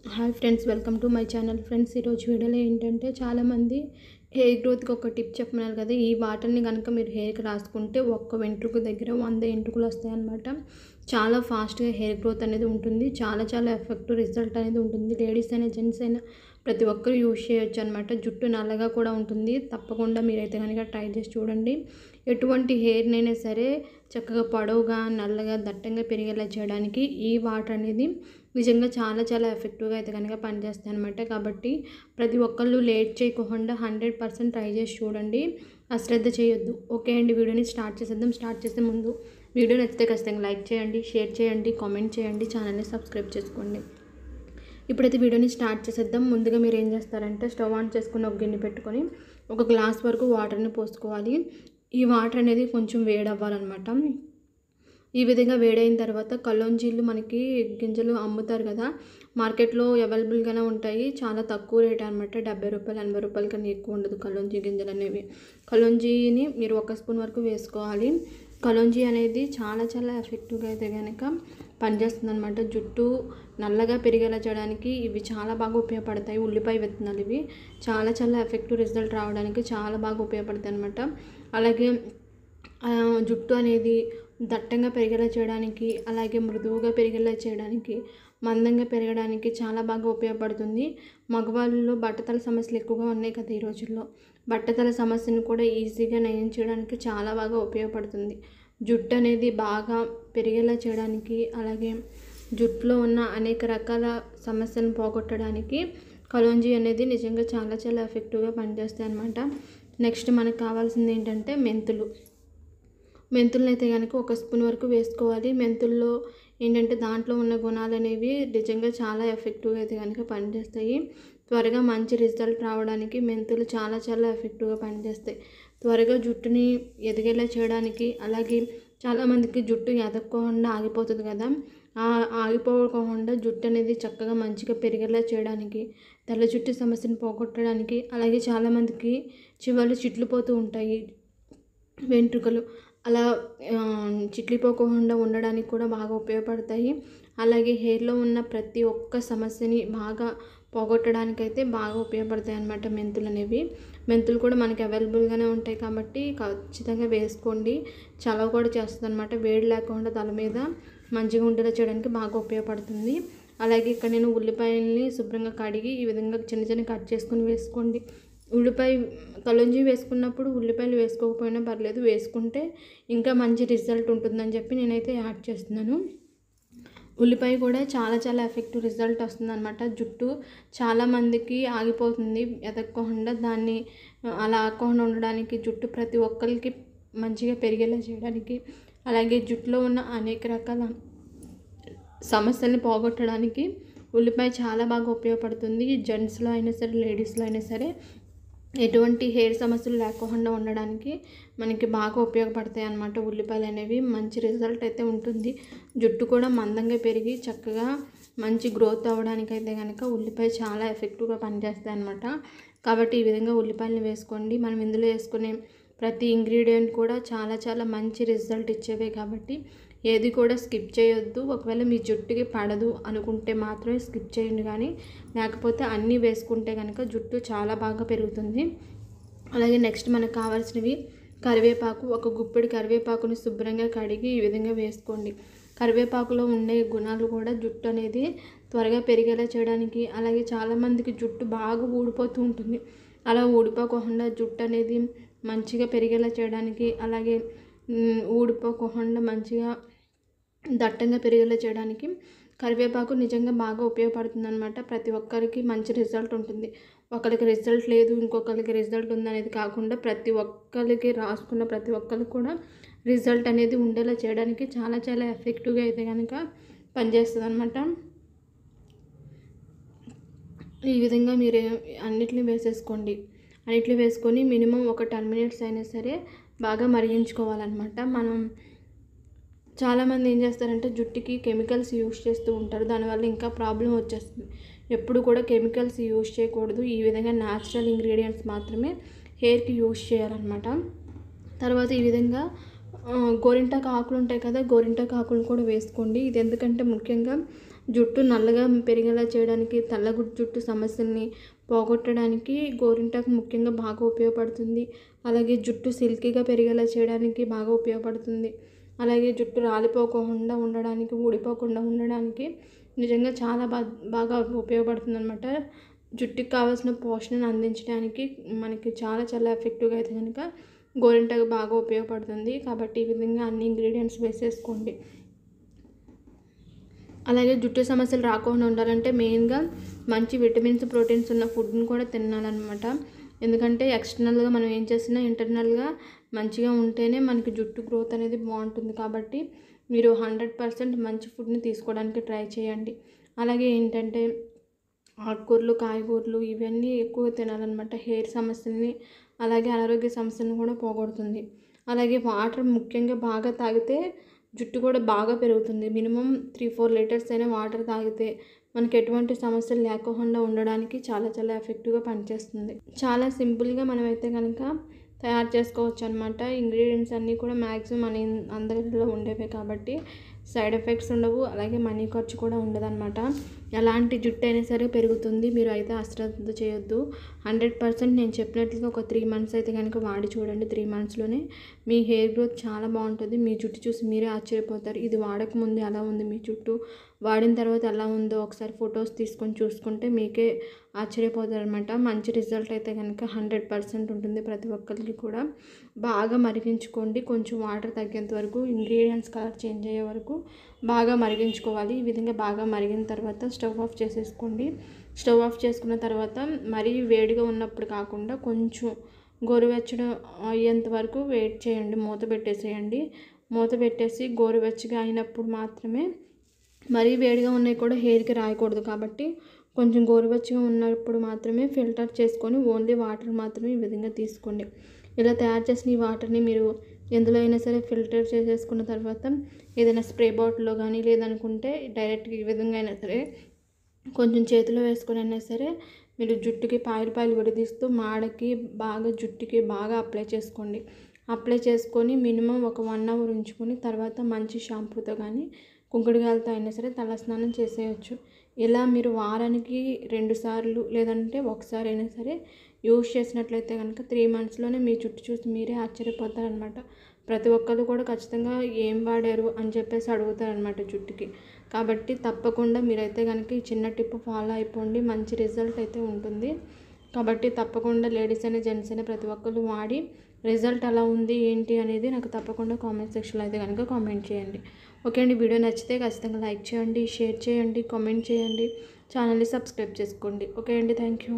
Hi friends, welcome to my channel. Friends, ఈరోజు వీడియోలో ఏంటంటే చాలామంది హెయిర్ గ్రోత్కి ఒక టిప్ చెప్పమన్నారు కదా. ఈ వాటర్ని కనుక మీరు హెయిర్కి రాసుకుంటే ఒక్క వెంట్రుక దగ్గర 100 వెంట్రుకలు వస్తాయి అన్నమాట. చాలా ఫాస్ట్గా హెయిర్ గ్రోత్ అనేది ఉంటుంది. చాలా ఎఫెక్టివ్ రిజల్ట్ అనేది ఉంటుంది. లేడీస్ అయినా జెంట్స్ అయినా ప్రతి ఒక్కరు యూజ్ చేయొచ్చు అనమాట. జుట్టు నల్లగా కూడా ఉంటుంది. తప్పకుండా మీరైతే కనుక ట్రై చేసి చూడండి. ఎటువంటి హెయిర్నైనా సరే చక్కగా పొడవుగా నల్లగా దట్టంగా పెరిగేలా చేయడానికి ఈ వాటర్ అనేది నిజంగా చాలా ఎఫెక్టివ్గా అయితే కనుక పనిచేస్తాయి అనమాట. కాబట్టి ప్రతి ఒక్కళ్ళు లేట్ చేయకుండా 100% ట్రై చేసి చూడండి. అశ్రద్ధ చేయొద్దు. ఓకే అండి, వీడియోని స్టార్ట్ చేసేద్దాం. స్టార్ట్ చేసే ముందు వీడియో నచ్చితే ఖచ్చితంగా లైక్ చేయండి, షేర్ చేయండి, కామెంట్ చేయండి, ఛానల్ని సబ్స్క్రైబ్ చేసుకోండి. ఇప్పుడైతే వీడియోని స్టార్ట్ చేసేద్దాం. ముందుగా మీరు ఏం చేస్తారంటే స్టవ్ ఆన్ చేసుకుని ఒక గిన్నె పెట్టుకొని 1 గ్లాస్ వరకు వాటర్ని పోసుకోవాలి. ఈ వాటర్ అనేది కొంచెం వేడవ్వాలన్నమాట. ఈ విధంగా వేడైన తర్వాత కలోంజీలు మనకి గింజలు అమ్ముతారు కదా, మార్కెట్లో అవైలబుల్గానే ఉంటాయి. చాలా తక్కువ రేట్ అనమాట. 70 రూపాయలు 80 రూపాయల కన్నా ఎక్కువ ఉండదు కలోంజీ గింజలు అనేవి. కలోంజీని మీరు 1 స్పూన్ వరకు వేసుకోవాలి. కలోంజీ అనేది చాలా ఎఫెక్టివ్గా అయితే కనుక పనిచేస్తుంది అనమాట. జుట్టు నల్లగా పెరిగేలా చేయడానికి ఇవి చాలా బాగా ఉపయోగపడతాయి. ఉల్లిపాయ విత్తనాలు ఇవి చాలా ఎఫెక్టివ్ రిజల్ట్ రావడానికి చాలా బాగా ఉపయోగపడతాయి అనమాట. అలాగే జుట్టు అనేది దట్టంగా పెరిగేలా చేయడానికి, అలాగే మృదువుగా పెరిగేలా చేయడానికి, మందంగా పెరగడానికి చాలా బాగా ఉపయోగపడుతుంది. మగవాళ్ళలో బట్టతల సమస్యలు ఎక్కువగా ఉన్నాయి కదా ఈ రోజుల్లో. బట్టతల సమస్యను కూడా ఈజీగా నయం చేయడానికి చాలా బాగా ఉపయోగపడుతుంది. జుట్టు అనేది బాగా పెరిగేలా చేయడానికి, అలాగే జుట్టులో ఉన్న అనేక రకాల సమస్యలను పోగొట్టడానికి కలోంజీ అనేది నిజంగా చాలా ఎఫెక్టివ్గా పనిచేస్తాయి అన్నమాట. నెక్స్ట్ మనకు కావాల్సింది ఏంటంటే మెంతులను అయితే కనుక 1 స్పూన్ వరకు వేసుకోవాలి. మెంతుల్లో ఏంటంటే దాంట్లో ఉన్న గుణాలు అనేవి నిజంగా చాలా ఎఫెక్టివ్గా అయితే కనుక పనిచేస్తాయి. త్వరగా మంచి రిజల్ట్ రావడానికి మెంతులు చాలా ఎఫెక్టివ్గా పనిచేస్తాయి. త్వరగా జుట్టుని ఎదిగేలా చేయడానికి, అలాగే చాలామందికి జుట్టు ఎదగకుండా ఆగిపోతుంది కదా, ఆగిపోకుండా జుట్టు అనేది చక్కగా మంచిగా పెరిగేలా చేయడానికి, తెల్ల జుట్టు సమస్యను పోగొట్టడానికి, అలాగే చాలామందికి చివర్లు చిట్లిపోతూ ఉంటాయి వెంట్రుకలు, అలా చిట్లిపోకుండా ఉండడానికి కూడా బాగా ఉపయోగపడతాయి. అలాగే హెయిర్లో ఉన్న ప్రతి ఒక్క సమస్యని బాగా పోగొట్టడానికైతే బాగా ఉపయోగపడతాయి అన్నమాట మెంతులు అనేవి. మెంతులు కూడా మనకి అవైలబుల్గానే ఉంటాయి కాబట్టి ఖచ్చితంగా వేసుకోండి. చలవ కూడా చేస్తుంది అనమాట. వేడి లేకుండా తల మీద మంచిగా ఉండేలా చేయడానికి బాగా ఉపయోగపడుతుంది. అలాగే ఇక్కడ నేను ఉల్లిపాయల్ని శుభ్రంగా కడిగి ఈ విధంగా చిన్న కట్ చేసుకుని వేసుకోండి. కలోంజీ వేసుకున్నప్పుడు ఉల్లిపాయలు వేసుకోకపోయినా పర్లేదు, వేసుకుంటే ఇంకా మంచి రిజల్ట్ ఉంటుందని చెప్పి నేనైతే యాడ్ చేస్తున్నాను. ఉల్లిపాయ కూడా చాలా ఎఫెక్టివ్ రిజల్ట్ వస్తుందన్నమాట. జుట్టు చాలామందికి ఆగిపోతుంది ఎదగకుండా, దాన్ని అలా ఆగకుండా ఉండడానికి, జుట్టు ప్రతి ఒక్కరికి మంచిగా పెరిగేలా చేయడానికి, అలాగే జుట్టులో ఉన్న అనేక రకాల సమస్యల్ని పోగొట్టడానికి ఉల్లిపాయ చాలా బాగా ఉపయోగపడుతుంది. జెంట్స్లో అయినా సరే లేడీస్లో అయినా సరే ఎటువంటి హెయిర్ సమస్యలు లేకుండా ఉండడానికి మనకి బాగా ఉపయోగపడతాయి అన్నమాట. ఉల్లిపాయలు అనేవి మంచి రిజల్ట్ అయితే ఉంటుంది. జుట్టు కూడా మందంగా పెరిగి చక్కగా మంచి గ్రోత్ అవ్వడానికి అయితే కనుక ఉల్లిపాయ చాలా ఎఫెక్టివ్గా పనిచేస్తాయి అన్నమాట. కాబట్టి ఈ విధంగా ఉల్లిపాయలను వేసుకోండి. మనం ఇందులో వేసుకునే ప్రతి ఇంగ్రీడియంట్ కూడా చాలా మంచి రిజల్ట్ ఇచ్చేవే కాబట్టి ఏది కూడా స్కిప్ చేయొద్దు. ఒకవేళ మీ జుట్టుకి పడదు అనుకుంటే మాత్రమే స్కిప్ చేయండి, కానీ లేకపోతే అన్నీ వేసుకుంటే కనుక జుట్టు చాలా బాగా పెరుగుతుంది. అలాగే నెక్స్ట్ మనకు కావాల్సినవి కరివేపాకు. 1 గుప్పెడు కరివేపాకుని శుభ్రంగా కడిగి ఈ విధంగా వేసుకోండి. కరివేపాకులో ఉండే గుణాలు కూడా జుట్టు అనేది త్వరగా పెరిగేలా చేయడానికి, అలాగే చాలామందికి జుట్టు బాగా ఊడిపోతూ ఉంటుంది. అలా ఊడిపోకుండా జుట్టు అనేది మంచిగా పెరిగేలా చేయడానికి, అలాగే ఊడిపోకుండా మంచిగా దట్టంగా పెరిగేలా చేయడానికి కరివేపాకు నిజంగా బాగా ఉపయోగపడుతుంది అనమాట. ప్రతి ఒక్కరికి మంచి రిజల్ట్ ఉంటుంది. ఒకరికి రిజల్ట్ లేదు, ఇంకొకరికి రిజల్ట్ ఉందనేది కాకుండా ప్రతి ఒక్కరికి రాసుకున్న ప్రతి ఒక్కరికి కూడా రిజల్ట్ అనేది ఉండేలా చేయడానికి చాలా ఎఫెక్టివ్గా అయితే కనుక పనిచేస్తుంది అనమాట. ఈ విధంగా మీరు అన్నిటిని వేసేసుకోండి. అన్నిటిని వేసుకొని మినిమం ఒక 10 మినిట్స్ అయినా సరే బాగా మరిగించుకోవాలన్నమాట. మనం చాలామంది ఏం చేస్తారంటే జుట్టుకి కెమికల్స్ యూజ్ చేస్తూ ఉంటారు. దానివల్ల ఇంకా ప్రాబ్లం వచ్చేస్తుంది. ఎప్పుడు కూడా కెమికల్స్ యూజ్ చేయకూడదు. ఈ విధంగా న్యాచురల్ ఇంగ్రీడియంట్స్ మాత్రమే హెయిర్కి యూజ్ చేయాలన్నమాట. తర్వాత ఈ విధంగా గోరింటాకు ఆకులు ఉంటాయి కదా, గోరింటాకు ఆకులు కూడా వేసుకోండి. ఇది ఎందుకంటే ముఖ్యంగా జుట్టు నల్లగా పెరిగేలా చేయడానికి, తెల్లగుడ్డు జుట్టు సమస్యల్ని పోగొట్టడానికి గోరింటాకు ముఖ్యంగా బాగా ఉపయోగపడుతుంది. అలాగే జుట్టు సిల్కీగా పెరిగేలా చేయడానికి బాగా ఉపయోగపడుతుంది. అలాగే జుట్టు రాలిపోకుండా ఉండడానికి, ఊడిపోకుండా ఉండడానికి నిజంగా చాలా బాగా ఉపయోగపడుతుందనమాట. జుట్టుకి కావాల్సిన పోషణను అందించడానికి మనకి చాలా చాలా ఎఫెక్టివ్గా అయితే కనుక గోరింటాకు బాగా ఉపయోగపడుతుంది. కాబట్టి ఈ విధంగా అన్ని ఇంగ్రీడియంట్స్ వేసేసుకోండి. అలాగే జుట్టు సమస్యలు రాకుండా ఉండాలంటే మెయిన్గా మంచి విటమిన్స్, ప్రోటీన్స్ ఉన్న ఫుడ్ని కూడా తినాలన్నమాట. ఎందుకంటే ఎక్స్టర్నల్గా మనం ఏం చేసినా ఇంటర్నల్గా మంచిగా ఉంటేనే మనకి జుట్టు గ్రోత్ అనేది బాగుంటుంది. కాబట్టి మీరు 100% మంచి ఫుడ్ని తీసుకోవడానికి ట్రై చేయండి. అలాగే ఏంటంటే ఆకుకూరలు, కాయగూరలు ఇవన్నీ ఎక్కువ తినాలన్నమాట. హెయిర్ సమస్యల్ని అలాగే అనారోగ్య సమస్యలను కూడా పోగొడుతుంది. అలాగే వాటర్ ముఖ్యంగా బాగా తాగితే జుట్టు కూడా బాగా పెరుగుతుంది. మినిమం 3-4 లీటర్స్ అయినా వాటర్ తాగితే మనకి ఎటువంటి సమస్యలు లేకుండా ఉండడానికి చాలా చాలా ఎఫెక్టివ్గా పనిచేస్తుంది. చాలా సింపుల్గా మనమైతే కనుక తయారు చేసుకోవచ్చు అనమాట. ఇంగ్రీడియంట్స్ అన్నీ కూడా మ్యాక్సిమం మన అందరిలో ఉండేవే కాబట్టి సైడ్ ఎఫెక్ట్స్ ఉండవు. అలాగే మనీ ఖర్చు కూడా ఉండదన్నమాట. ఎలాంటి జుట్టు అయినా సరే పెరుగుతుంది. మీరు అయితే అశ్రద్ధ చేయొద్దు. 100% నేను చెప్పినట్లుగా ఒక 3 మంత్స్ అయితే కనుక వాడి చూడండి. 3 మంత్స్లోనే మీ హెయిర్ గ్రోత్ చాలా బాగుంటుంది. మీ జుట్టు చూసి మీరే ఆశ్చర్యపోతారు. ఇది వాడకముందు ఎలా ఉంది మీ జుట్టు, వాడిన తర్వాత ఎలా ఉందో ఒకసారి ఫొటోస్ తీసుకొని చూసుకుంటే మీకే ఆశ్చర్యపోతారనమాట. మంచి రిజల్ట్ అయితే కనుక 100% ఉంటుంది ప్రతి ఒక్కరికి కూడా. బాగా మరిగించుకోండి. కొంచెం వాటర్ తగ్గేంత వరకు, ఇంగ్రీడియంట్స్ కలర్ చేంజ్ అయ్యే వరకు బాగా మరిగించుకోవాలి. ఈ విధంగా బాగా మరిగిన తర్వాత స్టవ్ ఆఫ్ చేసేసుకోండి. స్టవ్ ఆఫ్ చేసుకున్న తర్వాత మరీ వేడిగా ఉన్నప్పుడు కాకుండా కొంచెం గోరువెచ్చడం అయ్యేంత వరకు వెయిట్ చేయండి. మూత పెట్టేసేయండి. మూత పెట్టేసి గోరువెచ్చగా అయినప్పుడు మాత్రమే, మరీ వేడిగా ఉన్నాయి కూడా హెయిర్కి రాయకూడదు. కాబట్టి కొంచెం గోరువెచ్చగా ఉన్నప్పుడు మాత్రమే ఫిల్టర్ చేసుకొని ఓన్లీ వాటర్ మాత్రమే ఈ విధంగా తీసుకోండి. ఇలా తయారు చేసిన ఈ వాటర్ని మీరు ఎందులో అయినా సరే ఫిల్టర్ చేసేసుకున్న తర్వాత ఏదైనా స్ప్రే బాటిల్లో కానీ, లేదనుకుంటే డైరెక్ట్గా ఈ విధంగా అయినా సరే కొంచెం చేతిలో వేసుకొని అయినా సరే మీరు జుట్టుకి పాయలు విడదీస్తూ మాడకి బాగా జుట్టుకి బాగా అప్లై చేసుకోండి. అప్లై చేసుకొని మినిమం ఒక 1 అవర్ ఉంచుకొని తర్వాత మంచి షాంపూతో కానీ, కుంకుడుగాయలతో అయినా సరే తలస్నానం చేసేయచ్చు. ఇలా మీరు వారానికి 2 సార్లు లేదంటే ఒకసారి అయినా సరే యూజ్ చేసినట్లయితే కనుక 3 మంత్స్లోనే మీ జుట్టు చూసి మీరే ఆశ్చర్యపోతారనమాట. ప్రతి ఒక్కరు కూడా ఖచ్చితంగా ఏం వాడారు అని చెప్పేసి అడుగుతారనమాట జుట్టుకి. కాబట్టి తప్పకుండా మీరైతే కనుక ఈ చిన్న టిప్ ఫాలో అయిపోండి. మంచి రిజల్ట్ అయితే ఉంటుంది. కాబట్టి తప్పకుండా లేడీస్ అయినా జెంట్స్ అయినా ప్రతి ఒక్కరు వాడి రిజల్ట్ ఎలా ఉంది ఏంటి అనేది నాకు తప్పకుండా కామెంట్ సెక్షన్లో అయితే కనుక కామెంట్ చేయండి. ఓకే అండి, వీడియో నచ్చితే ఖచ్చితంగా లైక్ చేయండి, షేర్ చేయండి, కామెంట్ చేయండి, ఛానల్ని సబ్స్క్రైబ్ చేసుకోండి. ఓకే అండి, థ్యాంక్ యూ.